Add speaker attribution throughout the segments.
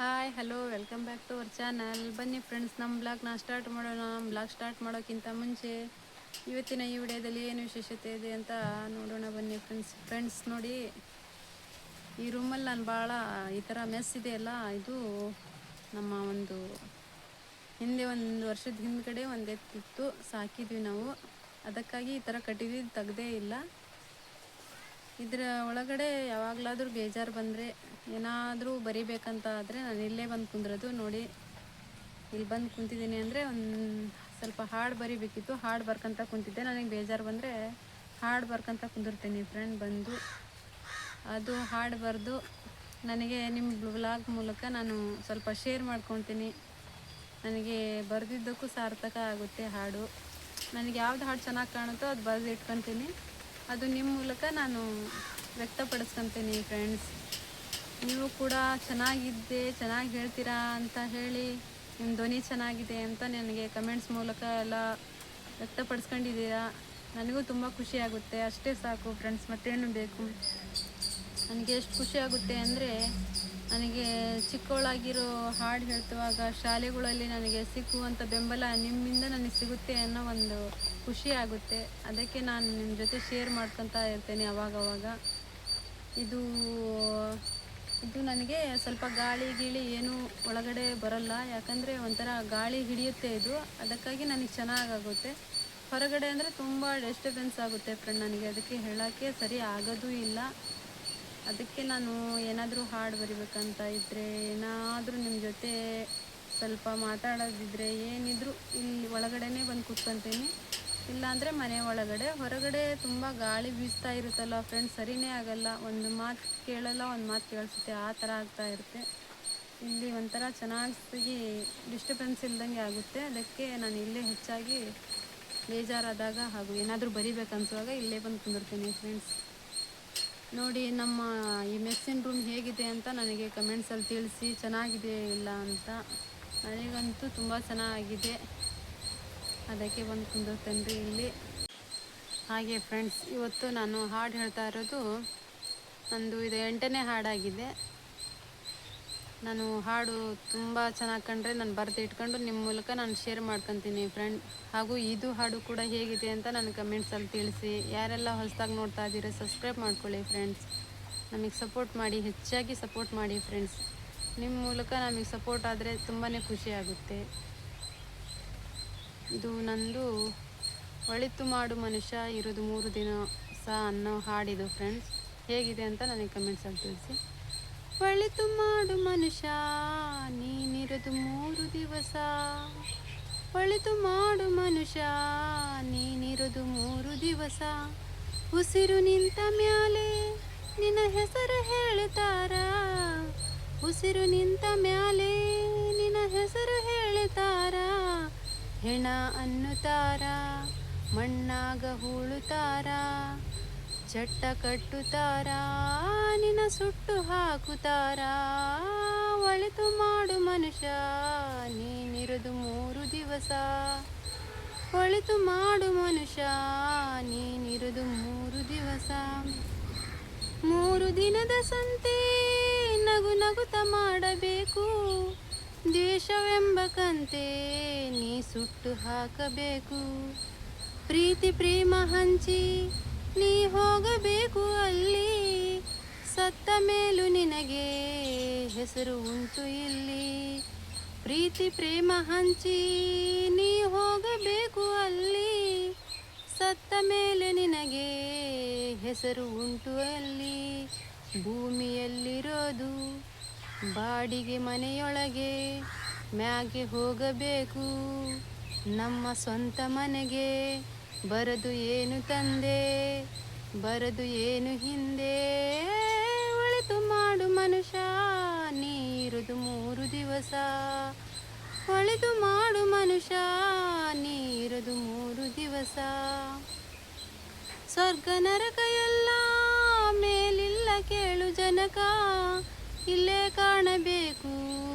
Speaker 1: Hi hello welcome back to our channel. ಬನ್ನಿ friends, ನಮ್ಮ ಬ್ಲಾಗ್ನ ಸ್ಟಾರ್ಟ್ ಮಾಡೋಣ. ನಮ್ಮ ಬ್ಲಾಗ್ ಸ್ಟಾರ್ಟ್ ಮಾಡೋಕ್ಕಿಂತ ಮುಂಚೆ ಇವತ್ತಿನ ಈ ವಿಡಿಯೋದಲ್ಲಿ ಏನು ವಿಶೇಷತೆ ಇದೆ ಅಂತ ನೋಡೋಣ ಬನ್ನಿ ಫ್ರೆಂಡ್ಸ್ ನೋಡಿ, ಈ ರೂಮಲ್ಲಿ ನಾನು ಭಾಳ ಈ ಥರ ಮೆಸ್ ಇದೆಯಲ್ಲ, ಇದು ನಮ್ಮ ಒಂದು ಹಿಂದೆ ಒಂದು ವರ್ಷದ ಹಿಂದ್ಗಡೆ ಒಂದು ಎತ್ತಿತ್ತು, ಸಾಕಿದ್ವಿ ನಾವು. ಅದಕ್ಕಾಗಿ ಈ ಥರ ಕಟ್ಟಿದ್ವಿ, ತೆಗ್ದೇ ಇಲ್ಲ. ಇದರ ಒಳಗಡೆ ಯಾವಾಗಲಾದರೂ ಬೇಜಾರು ಬಂದರೆ, ಏನಾದರೂ ಬರಿಬೇಕಂತ ಆದರೆ ನಾನು ಇಲ್ಲೇ ಬಂದು ಕುಂದ್ರೋದು. ನೋಡಿ, ಇಲ್ಲಿ ಬಂದು ಕುಂತಿದ್ದೀನಿ ಅಂದರೆ ಒಂದು ಸ್ವಲ್ಪ ಹಾಡು ಬರಿಬೇಕಿತ್ತು, ಹಾಡು ಬರ್ಕೊಂತ ಕುಂತಿದ್ದೆ. ನನಗೆ ಬೇಜಾರು ಬಂದರೆ ಹಾಡು ಬರ್ಕೊಂತ ಕುಂದಿರ್ತೀನಿ ಫ್ರೆಂಡ್ ಬಂದು. ಅದು ಹಾಡು ಬರೆದು ನನಗೆ ನಿಮ್ಮ ಬ್ಲಾಗ್ ಮೂಲಕ ನಾನು ಸ್ವಲ್ಪ ಶೇರ್ ಮಾಡ್ಕೊತೀನಿ. ನನಗೆ ಬರೆದಿದ್ದಕ್ಕೂ ಸಾರ್ಥಕ ಆಗುತ್ತೆ ಹಾಡು. ನನಗೆ ಯಾವ್ದು ಹಾಡು ಚೆನ್ನಾಗಿ ಕಾಣುತ್ತೋ ಅದು ಬರೆದು ಇಟ್ಕೊತೀನಿ. ಅದು ನಿಮ್ಮ ಮೂಲಕ ನಾನು ವ್ಯಕ್ತಪಡಿಸ್ಕೊತೀನಿ ಫ್ರೆಂಡ್ಸ್. ನೀವು ಕೂಡ ಚೆನ್ನಾಗಿ ಹೇಳ್ತೀರಾ ಅಂತ ಹೇಳಿ, ನಿಮ್ಮ ಧ್ವನಿ ಚೆನ್ನಾಗಿದೆ ಅಂತ ನನಗೆ ಕಮೆಂಟ್ಸ್ ಮೂಲಕ ಎಲ್ಲ ವ್ಯಕ್ತಪಡಿಸ್ಕೊಂಡಿದ್ದೀರಾ. ನನಗೂ ತುಂಬ ಖುಷಿ ಆಗುತ್ತೆ. ಅಷ್ಟೇ ಸಾಕು ಫ್ರೆಂಡ್ಸ್, ಮತ್ತೇನು ಬೇಕು. ನನಗೆ ಎಷ್ಟು ಖುಷಿ ಆಗುತ್ತೆ ಅಂದರೆ, ನನಗೆ ಚಿಕ್ಕವಳಾಗಿರೋ ಹಾಡು ಹೇಳ್ತುವಾಗ ಶಾಲೆಗಳಲ್ಲಿ ನನಗೆ ಸಿಕ್ಕುವಂಥ ಬೆಂಬಲ ನಿಮ್ಮಿಂದ ನನಗೆ ಸಿಗುತ್ತೆ ಅನ್ನೋ ಒಂದು ಖುಷಿ ಆಗುತ್ತೆ. ಅದಕ್ಕೆ ನಾನು ನಿಮ್ಮ ಜೊತೆ ಶೇರ್ ಮಾಡ್ಕೊತಾ ಇರ್ತೇನೆ ಅವಾಗವಾಗ. ಇದು ನನಗೆ ಸ್ವಲ್ಪ ಗಾಳಿ ಏನೂ ಒಳಗಡೆ ಬರೋಲ್ಲ, ಯಾಕಂದರೆ ಒಂಥರ ಗಾಳಿ ಹಿಡಿಯುತ್ತೆ ಇದು. ಅದಕ್ಕಾಗಿ ನನಗೆ ಚೆನ್ನಾಗಾಗುತ್ತೆ. ಹೊರಗಡೆ ಅಂದರೆ ತುಂಬ ಡಿಸ್ಟರ್ಬೆನ್ಸ್ ಆಗುತ್ತೆ ಫ್ರೆಂಡ್ ನನಗೆ, ಅದಕ್ಕೆ ಹೇಳೋಕ್ಕೆ ಸರಿ ಆಗೋದೂ ಇಲ್ಲ. ಅದಕ್ಕೆ ನಾನು ಏನಾದರೂ ಹಾಡು ಬರಿಬೇಕಂತ ಇದ್ದರೆ, ಏನಾದರೂ ನಿಮ್ಮ ಜೊತೆ ಸ್ವಲ್ಪ ಮಾತಾಡೋದಿದ್ರೆ, ಏನಿದ್ರು ಇಲ್ಲಿ ಒಳಗಡೆನೇ ಬಂದು ಕೂತ್ಕೊತೀನಿ. ಇಲ್ಲಾಂದರೆ ಮನೆ ಒಳಗಡೆ. ಹೊರಗಡೆ ತುಂಬ ಗಾಳಿ ಬೀಸ್ತಾ ಇರುತ್ತಲ್ಲ ಫ್ರೆಂಡ್ಸ್, ಸರಿಯೇ ಆಗಲ್ಲ. ಒಂದು ಮಾತು ಕೇಳಲ್ಲ, ಒಂದು ಮಾತು ಕೇಳಿಸುತ್ತೆ, ಆ ಥರ ಆಗ್ತಾ ಇರುತ್ತೆ. ಇಲ್ಲಿ ಒಂಥರ ಚೆನ್ನಾಗಿ ಡಿಸ್ಟರ್ಬೆನ್ಸ್ ಇಲ್ದಂಗೆ ಆಗುತ್ತೆ. ಅದಕ್ಕೆ ನಾನು ಇಲ್ಲೇ ಹೆಚ್ಚಾಗಿ ಬೇಜಾರಾದಾಗ ಹಾಗೂ ಏನಾದರೂ ಬರಿಬೇಕನ್ಸುವಾಗ ಇಲ್ಲೇ ಬಂದು ಕುಂದಿರ್ತೀನಿ ಫ್ರೆಂಡ್ಸ್. ನೋಡಿ, ನಮ್ಮ ಈ ಮೆಸ್ಸಿನ ರೂಮ್ ಹೇಗಿದೆ ಅಂತ ನನಗೆ ಕಮೆಂಟ್ಸಲ್ಲಿ ತಿಳಿಸಿ, ಚೆನ್ನಾಗಿದೆ ಇಲ್ಲ ಅಂತ. ನನಗಂತೂ ತುಂಬ ಚೆನ್ನಾಗಿದೆ, ಅದಕ್ಕೆ ಬಂದು ಕುಂದಿರ್ತೇನೆ ಇಲ್ಲಿ. ಹಾಗೆ ಫ್ರೆಂಡ್ಸ್, ಇವತ್ತು ನಾನು ಹಾಡು ಹೇಳ್ತಾ ಇರೋದು ನಂದು ಇದು 8ನೇ ಹಾಡಾಗಿದೆ. ನಾನು ಹಾಡು ತುಂಬ ಚೆನ್ನಾಗಿ ಕಂಡ್ರೆ ನಾನು ಬರೆದು ಇಟ್ಕೊಂಡು ನಿಮ್ಮ ಮೂಲಕ ನಾನು ಶೇರ್ ಮಾಡ್ಕೊತೀನಿ ಫ್ರೆಂಡ್. ಹಾಗೂ ಇದು ಹಾಡು ಕೂಡ ಹೇಗಿದೆ ಅಂತ ನನಗೆ ಕಮೆಂಟ್ಸಲ್ಲಿ ತಿಳಿಸಿ. ಯಾರೆಲ್ಲ ಹೊಸದಾಗಿ ನೋಡ್ತಾ ಇದ್ದೀರಾ ಸಬ್ಸ್ಕ್ರೈಬ್ ಮಾಡ್ಕೊಳ್ಳಿ ಫ್ರೆಂಡ್ಸ್. ನಮಗೆ ಸಪೋರ್ಟ್ ಮಾಡಿ, ಹೆಚ್ಚಾಗಿ ಸಪೋರ್ಟ್ ಮಾಡಿ ಫ್ರೆಂಡ್ಸ್. ನಿಮ್ಮ ಮೂಲಕ ನಮಗೆ ಸಪೋರ್ಟ್ ಆದರೆ ತುಂಬಾ ಖುಷಿ ಆಗುತ್ತೆ. ಇದು ನಂದು ಒಳಿತು ಮಾಡು ಮನುಷ್ಯ ಇರೋದು 3 ದಿವಸ ಅನ್ನೋ ಹಾಡಿದು ಫ್ರೆಂಡ್ಸ್. ಹೇಗಿದೆ ಅಂತ ನನಗೆ ಕಮೆಂಟ್ಸಲ್ಲಿ ತಿಳಿಸಿ. ಒಳಿತು ಮಾಡು ಮನುಷ್ಯ ನೀನಿರೋದು 3 ದಿವಸ, ಒಳಿತು ಮಾಡು ಮನುಷ್ಯ ನೀನಿರೋದು 3 ದಿವಸ. ಉಸಿರು ನಿಂತ ಮ್ಯಾಲೆ ನಿನ್ನ ಹೆಸರು ಹೇಳ್ತಾರ, ಉಸಿರು ನಿಂತ ಮ್ಯಾಲೆ ನಿನ್ನ ಹೆಸರು ಹೇಳ್ತಾರ. ಹೆಣ ಅನ್ನುತ್ತಾರ, ಮಣ್ಣಾಗ ಹೂಳುತ್ತಾರ, ಚಟ್ಟ ಕಟ್ಟುತ್ತಾರ, ನಿನ್ನ ಸುಟ್ಟು ಹಾಕುತ್ತಾರ. ಒಳಿತು ಮಾಡು ಮನುಷ್ಯ ನೀನಿರೋದು 3 ದಿವಸ, ಒಳಿತು ಮಾಡು ಮನುಷ್ಯ ನೀನಿರೋದು 3 ದಿವಸ. 3 ದಿನದ ಸಂತೆ ನಗು ನಗುತ್ತ ಮಾಡಬೇಕು, ದ್ವೇಷವೆಂಬ ಕಂತೆ ನೀ ಸುಟ್ಟು ಹಾಕಬೇಕು. ಪ್ರೀತಿ ಪ್ರೇಮ ಹಂಚಿ ನೀ ಹೋಗಬೇಕು ಅಲ್ಲಿ, ಸತ್ತ ಮೇಲೂ ನಿನಗೆ ಹೆಸರು ಉಂಟು ಇಲ್ಲಿ. ಪ್ರೀತಿ ಪ್ರೇಮ ಹಂಚಿ ನೀ ಹೋಗಬೇಕು ಅಲ್ಲಿ, ಸತ್ತ ಮೇಲೆ ನಿನಗೆ ಹೆಸರು ಉಂಟು ಅಲ್ಲಿ. ಭೂಮಿಯಲ್ಲಿರೋದು ಬಾಡಿಗೆ ಮನೆಯೊಳಗೆ, ಮ್ಯಾಗೆ ಹೋಗಬೇಕು ನಮ್ಮ ಸ್ವಂತ ಮನೆಗೆ. ಬರದು ಏನು ತಂದೆ, ಬರದು ಏನು ಹಿಂದೆ. ಒಳಿತು ಮಾಡು ಮನುಷ್ಯ ನೀರುದು 3 ದಿವಸ, ಒಳಿತು ಮಾಡು ಮನುಷ್ಯ ನೀರುದು 3 ದಿವಸ. ಸ್ವರ್ಗ ನರಕ ಎಲ್ಲ ಮೇಲಿಲ್ಲ ಕೇಳು ಜನಕ, ಇಲ್ಲೇ ಕಾಣಬೇಕು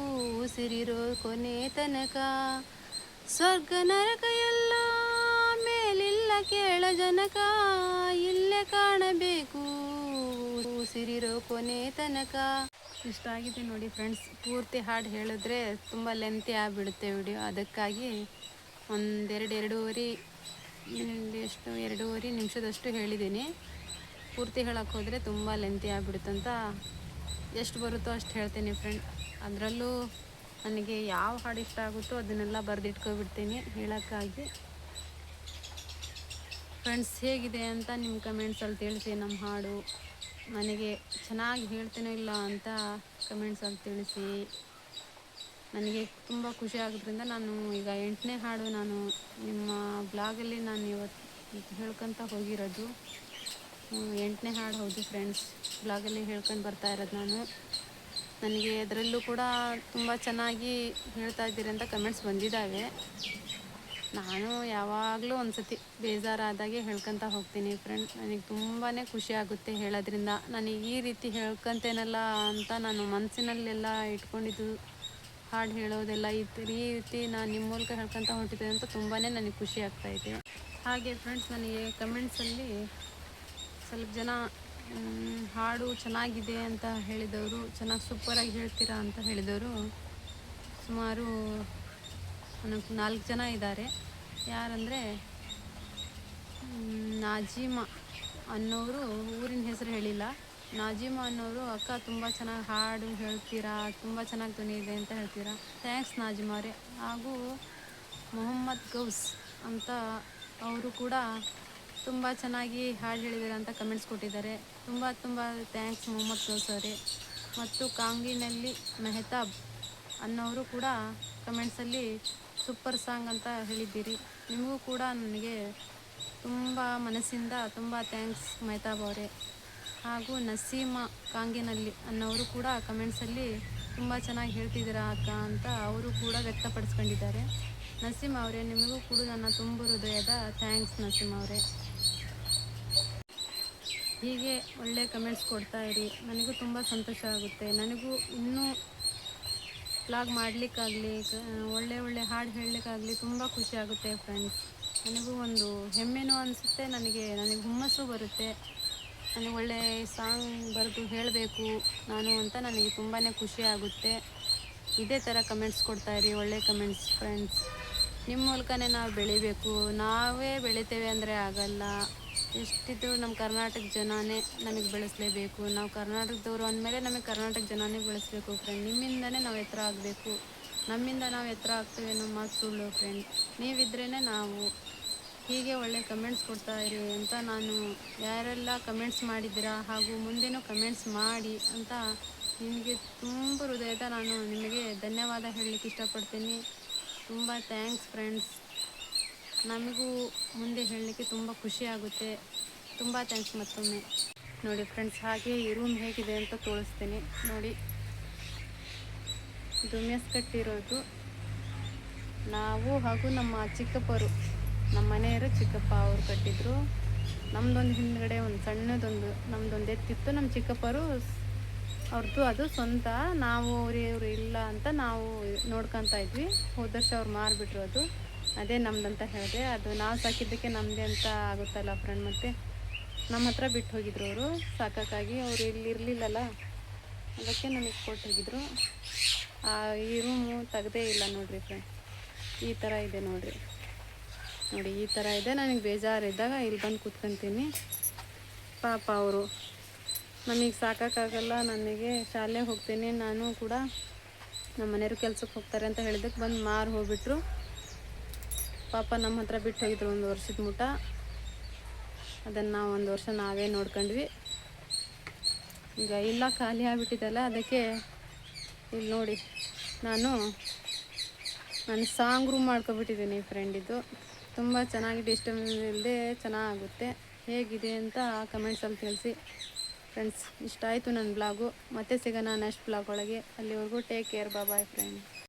Speaker 1: ಉಸಿರಿರೋ ಕೊನೆ ತನಕ. ಸ್ವರ್ಗ ನರಕ ಎಲ್ಲ ಮೇಲಿಲ್ಲ ಕೇಳ ಜನಕ, ಇಲ್ಲೇ ಕಾಣಬೇಕು ಉಸಿರಿರೋ ಕೊನೆ ತನಕ. ಇಷ್ಟ ಆಗಿದೆ ನೋಡಿ ಫ್ರೆಂಡ್ಸ್. ಪೂರ್ತಿ ಹಾಡು ಹೇಳಿದ್ರೆ ತುಂಬ ಲೆಂತಿ ಆಗಿಬಿಡುತ್ತೆ ವಿಡಿಯೋ, ಅದಕ್ಕಾಗಿ ಎರಡೂವರೆ ನಿಮಿಷದಷ್ಟು ಹೇಳಿದ್ದೀನಿ. ಪೂರ್ತಿ ಹೇಳಕ್ಕೆ ಹೋದರೆ ತುಂಬ ಲೆಂತಿ ಆಗಿಬಿಡುತ್ತಂತ ಎಷ್ಟು ಬರುತ್ತೋ ಅಷ್ಟು ಹೇಳ್ತೀನಿ ಫ್ರೆಂಡ್. ಅದರಲ್ಲೂ ನನಗೆ ಯಾವ ಹಾಡು ಇಷ್ಟ ಆಗುತ್ತೋ ಅದನ್ನೆಲ್ಲ ಬರೆದಿಟ್ಕೊಬಿಡ್ತೀನಿ ಹೇಳೋಕ್ಕಾಗಿ. ಫ್ರೆಂಡ್ಸ್, ಹೇಗಿದೆ ಅಂತ ನಿಮ್ಮ ಕಮೆಂಟ್ಸಲ್ಲಿ ತಿಳಿಸಿ. ನಮ್ಮ ಹಾಡು ನನಗೆ ಚೆನ್ನಾಗಿ ಹೇಳ್ತೇನೋ ಇಲ್ಲ ಅಂತ ಕಮೆಂಟ್ಸಲ್ಲಿ ತಿಳಿಸಿ. ನನಗೆ ತುಂಬ ಖುಷಿ ಆಗೋದ್ರಿಂದ ನಾನು ಈಗ 8ನೇ ಹಾಡು ನಾನು ನಿಮ್ಮ ಬ್ಲಾಗಲ್ಲಿ ನಾನು ಇವತ್ತು ಹೇಳ್ಕೊತ ಹೋಗಿರೋದು 8ನೇ ಹಾಡು. ಹೌದು ಫ್ರೆಂಡ್ಸ್, ಬ್ಲಾಗಲ್ಲಿ ಹೇಳ್ಕೊಂಡು ಬರ್ತಾ ಇರೋದು ನಾನು. ನನಗೆ ಅದರಲ್ಲೂ ಕೂಡ ತುಂಬ ಚೆನ್ನಾಗಿ ಹೇಳ್ತಾ ಇದ್ದೀರಿ ಅಂತ ಕಮೆಂಟ್ಸ್ ಬಂದಿದ್ದಾವೆ. ನಾನು ಯಾವಾಗಲೂ ಒಂದು ಸತಿ ಬೇಜಾರಾದಾಗೆ ಹೇಳ್ಕೊತ ಹೋಗ್ತೀನಿ ಫ್ರೆಂಡ್. ನನಗೆ ತುಂಬಾ ಖುಷಿ ಆಗುತ್ತೆ ಹೇಳೋದ್ರಿಂದ. ನನಗೆ ಈ ರೀತಿ ಹೇಳ್ಕೊತೇನಲ್ಲ ಅಂತ ನಾನು ಮನಸ್ಸಿನಲ್ಲೆಲ್ಲ ಇಟ್ಕೊಂಡಿದ್ದು ಹಾಡು ಹೇಳೋದೆಲ್ಲ ಈ ರೀತಿ ನಾನು ನಿಮ್ಮ ಮೂಲಕ ಹೇಳ್ಕೊತ ಹೊರಟಿದ್ದೆ ಅಂತ ತುಂಬಾ ನನಗೆ ಖುಷಿ ಆಗ್ತಾಯಿದೆ. ಹಾಗೆ ಫ್ರೆಂಡ್ಸ್, ನನಗೆ ಕಮೆಂಟ್ಸಲ್ಲಿ ಸ್ವಲ್ಪ ಜನ ಹಾಡು ಚೆನ್ನಾಗಿದೆ ಅಂತ ಹೇಳಿದವರು, ಚೆನ್ನಾಗಿ ಸೂಪರಾಗಿ ಹೇಳ್ತೀರಾ ಅಂತ ಹೇಳಿದವರು ಸುಮಾರು 4 ಜನ ಇದ್ದಾರೆ. ಯಾರಂದರೆ ನಾಜಿಮಾ ಅನ್ನೋರು, ಊರಿನ ಹೆಸರು ಹೇಳಿಲ್ಲ. ನಾಜಿಮಾ ಅನ್ನೋರು, ಅಕ್ಕ ತುಂಬ ಚೆನ್ನಾಗಿ ಹಾಡು ಹೇಳ್ತೀರಾ, ತುಂಬ ಚೆನ್ನಾಗಿ ಧ್ವನಿ ಇದೆ ಅಂತ ಹೇಳ್ತೀರಾ, ಥ್ಯಾಂಕ್ಸ್ ನಾಜಿಮಾ ಅವರೇ. ಹಾಗೂ ಮೊಹಮ್ಮದ್ ಗೌಸ್ ಅಂತ ಅವರು ಕೂಡ ತುಂಬ ಚೆನ್ನಾಗಿ ಹಾಡು ಹೇಳಿದ್ದಾರೆ ಅಂತ ಕಮೆಂಟ್ಸ್ ಕೊಟ್ಟಿದ್ದಾರೆ. ತುಂಬ ಥ್ಯಾಂಕ್ಸ್ ಮೊಹಮ್ಮದ್ ಗೌಸ್ ಅವರೇ. ಮತ್ತು ಕಾಂಗಿನಲ್ಲಿ ಮೆಹತಾಬ್ ಅನ್ನೋರು ಕೂಡ ಕಮೆಂಟ್ಸಲ್ಲಿ ಸೂಪರ್ ಸಾಂಗ್ ಅಂತ ಹೇಳಿದ್ದೀರಿ. ನಿಮಗೂ ಕೂಡ ನನಗೆ ತುಂಬ ಮನಸ್ಸಿಂದ ತುಂಬ ಥ್ಯಾಂಕ್ಸ್ ಮೆಹತಾಬ್ ಅವರೇ. ಹಾಗೂ ನಸೀಮಾ ಕಾಂಗಿನಲ್ಲಿ ಅನ್ನೋರು ಕೂಡ ಕಮೆಂಟ್ಸಲ್ಲಿ ತುಂಬ ಚೆನ್ನಾಗಿ ಹೇಳ್ತಿದ್ದೀರಾ ಅಕ್ಕ ಅಂತ ಅವರು ಕೂಡ ವ್ಯಕ್ತಪಡಿಸ್ಕೊಂಡಿದ್ದಾರೆ. ನಸೀಮಾ ಅವರೇ, ನಿಮಗೂ ಕೂಡ ನನ್ನ ತುಂಬ ಹೃದಯದ ಥ್ಯಾಂಕ್ಸ್ ನಸೀಮಾ ಅವರೇ. ಹೀಗೆ ಒಳ್ಳೆ ಕಮೆಂಟ್ಸ್ ಕೊಡ್ತಾ ಇರಿ, ನನಗೂ ತುಂಬ ಸಂತೋಷ ಆಗುತ್ತೆ. ನನಗೂ ಇನ್ನೂ ವ್ಲಾಗ್ ಮಾಡಲಿಕ್ಕಾಗಲಿ, ಒಳ್ಳೆ ಹಾಡು ಹೇಳಲಿಕ್ಕಾಗಲಿ ತುಂಬ ಖುಷಿ ಆಗುತ್ತೆ ಫ್ರೆಂಡ್ಸ್. ನನಗೂ ಒಂದು ಹೆಮ್ಮೆನೂ ಅನಿಸುತ್ತೆ, ನನಗೆ ಹುಮ್ಮಸ್ಸು ಬರುತ್ತೆ. ನನಗೆ ಒಳ್ಳೆ ಸಾಂಗ್ ಬರೆದು ಹೇಳಬೇಕು ನಾನು ಅಂತ ನನಗೆ ತುಂಬಾ ಖುಷಿ ಆಗುತ್ತೆ. ಇದೇ ಥರ ಕಮೆಂಟ್ಸ್ ಕೊಡ್ತಾಯಿರಿ, ಒಳ್ಳೆ ಕಮೆಂಟ್ಸ್ ಫ್ರೆಂಡ್ಸ್. ನಿಮ್ಮ ಮೂಲಕನೇ ನಾವು ಬೆಳಿಬೇಕು. ನಾವೇ ಬೆಳಿತೇವೆ ಅಂದರೆ ಆಗಲ್ಲ. ಎಷ್ಟಿದ್ರು ನಮ್ಮ ಕರ್ನಾಟಕ ಜನನೇ ನಮಗೆ ಬೆಳೆಸಲೇಬೇಕು. ನಾವು ಕರ್ನಾಟಕದವರು ಅಂದಮೇಲೆ ನಮಗೆ ಕರ್ನಾಟಕ ಜನನೇ ಬೆಳೆಸಬೇಕು ಫ್ರೆಂಡ್. ನಿಮ್ಮಿಂದನೇ ನಾವು ಎತ್ತರ ಆಗಬೇಕು. ನಮ್ಮಿಂದ ನಾವು ಎತ್ತರ ಆಗ್ತೇವೆ ನಮ್ಮ ಮಾತು ಸುಳ್ಳು ಫ್ರೆಂಡ್. ನೀವಿದ್ರೇ ನಾವು. ಹೀಗೆ ಒಳ್ಳೆ ಕಮೆಂಟ್ಸ್ ಕೊಡ್ತಾಯಿರಿ ಅಂತ ನಾನು ಯಾರೆಲ್ಲ ಕಮೆಂಟ್ಸ್ ಮಾಡಿದ್ದೀರಾ ಹಾಗೂ ಮುಂದೇನೂ ಕಮೆಂಟ್ಸ್ ಮಾಡಿ ಅಂತ ನಿಮಗೆ ತುಂಬ ಹೃದಯದ ನಾನು ನಿಮಗೆ ಧನ್ಯವಾದ ಹೇಳಲಿಕ್ಕೆ ಇಷ್ಟಪಡ್ತೀನಿ. ತುಂಬ ಥ್ಯಾಂಕ್ಸ್ ಫ್ರೆಂಡ್ಸ್. ನಮಗೂ ಮುಂದೆ ಹೇಳಲಿಕ್ಕೆ ತುಂಬ ಖುಷಿ ಆಗುತ್ತೆ. ತುಂಬ ಥ್ಯಾಂಕ್ಸ್ ಮತ್ತೊಮ್ಮೆ. ನೋಡಿ ಫ್ರೆಂಡ್ಸ್, ಹಾಗೆ ಈ ರೂಮ್ ಹೇಗಿದೆ ಅಂತ ತೋರಿಸ್ತೀನಿ ನೋಡಿ. ಇದು ಮೆಸ್ ಕಟ್ಟಿರೋದು ನಾವು ಹಾಗೂ ನಮ್ಮ ಚಿಕ್ಕಪ್ಪರು, ನಮ್ಮ ಮನೆಯವರು ಚಿಕ್ಕಪ್ಪ ಅವರು ಕಟ್ಟಿದ್ರು. ನಮ್ಮದೊಂದು ಹಿಂದ್ಗಡೆ ಒಂದು ಸಣ್ಣದೊಂದು ನಮ್ಮದೊಂದು ಎತ್ತಿತ್ತು. ನಮ್ಮ ಚಿಕ್ಕಪ್ಪರು ಅವ್ರದ್ದು ಅದು ಸ್ವಂತ. ನಾವು ಇವರು ಇಲ್ಲ ಅಂತ ನಾವು ನೋಡ್ಕೊತಾ ಇದ್ವಿ. ಹೋದ ವರ್ಷ ಅವ್ರು ಮಾರಿಬಿಟ್ರು. ಅದು ಅದೇ ನಮ್ದಂತ ಹೇಳಿದೆ. ಅದು ನಾವು ಸಾಕಿದ್ದಕ್ಕೆ ನಮ್ಮದೇ ಅಂತ ಆಗುತ್ತಲ್ಲ ಫ್ರೆಂಡ್. ಮತ್ತು ನಮ್ಮ ಹತ್ರ ಬಿಟ್ಟು ಹೋಗಿದ್ರು ಅವರು ಸಾಕೋಕ್ಕಾಗಿ. ಅವರು ಇಲ್ಲಿ ಇರಲಿಲ್ಲಲ್ಲ, ಅದಕ್ಕೆ ನಮಗೆ ಕೊಟ್ಟು ಹೋಗಿದ್ರು. ಈ ರೂಮು ತೆಗ್ದೇ ಇಲ್ಲ ನೋಡಿರಿ ಫ್ರೆಂಡ್. ಈ ಥರ ಇದೆ ನೋಡಿ, ಈ ಥರ ಇದೆ. ನನಗೆ ಬೇಜಾರಿದ್ದಾಗ ಇಲ್ಲಿ ಬಂದು ಕೂತ್ಕೊತೀನಿ. ಪಾಪ ಅವರು ನಮಗೆ ಸಾಕೋಕ್ಕಾಗಲ್ಲ, ನನಗೆ ಶಾಲೆಗೆ ಹೋಗ್ತೀನಿ, ನಾನು ಕೂಡ ನಮ್ಮ ಮನೆಯವರು ಕೆಲ್ಸಕ್ಕೆ ಹೋಗ್ತಾರೆ ಅಂತ ಹೇಳಿದ್ದಕ್ಕೆ ಬಂದು ಮಾರು ಹೋಗ್ಬಿಟ್ರು. ಪಾಪ ನಮ್ಮ ಹತ್ರ ಬಿಟ್ಟು ಹೋಗಿದ್ರು 1 ವರ್ಷದ ಮುಟ. ಅದನ್ನು ನಾವು 1 ವರ್ಷ ನಾವೇ ನೋಡ್ಕೊಂಡ್ವಿ. ಈಗ ಇಲ್ಲ, ಖಾಲಿ ಆಗಿಬಿಟ್ಟಿದ್ದಲ್ಲ, ಅದಕ್ಕೆ ಇಲ್ಲಿ ನೋಡಿ ನಾನು ಸಾಂಗ್ ರೂಮ್ ಮಾಡ್ಕೊಬಿಟ್ಟಿದ್ದೀನಿ ಫ್ರೆಂಡ್. ಇದು ತುಂಬ ಚೆನ್ನಾಗಿ ಡಿಸ್ಟರ್ಬೆನ್ಸ್ ಇಲ್ಲದೆ ಚೆನ್ನಾಗುತ್ತೆ. ಹೇಗಿದೆ ಅಂತ ಕಮೆಂಟ್ಸಲ್ಲಿ ತಿಳಿಸಿ ಫ್ರೆಂಡ್ಸ್. ಇಷ್ಟ ಆಯಿತು ನನ್ನ ಬ್ಲಾಗು. ಮತ್ತೆ ಸಿಗೋಣ ನೆಕ್ಸ್ಟ್ ಬ್ಲಾಗ್ ಒಳಗೆ. ಅಲ್ಲಿವರೆಗೂ ಟೇಕ್ ಕೇರ್, ಬಾಯ್ ಫ್ರೆಂಡ್.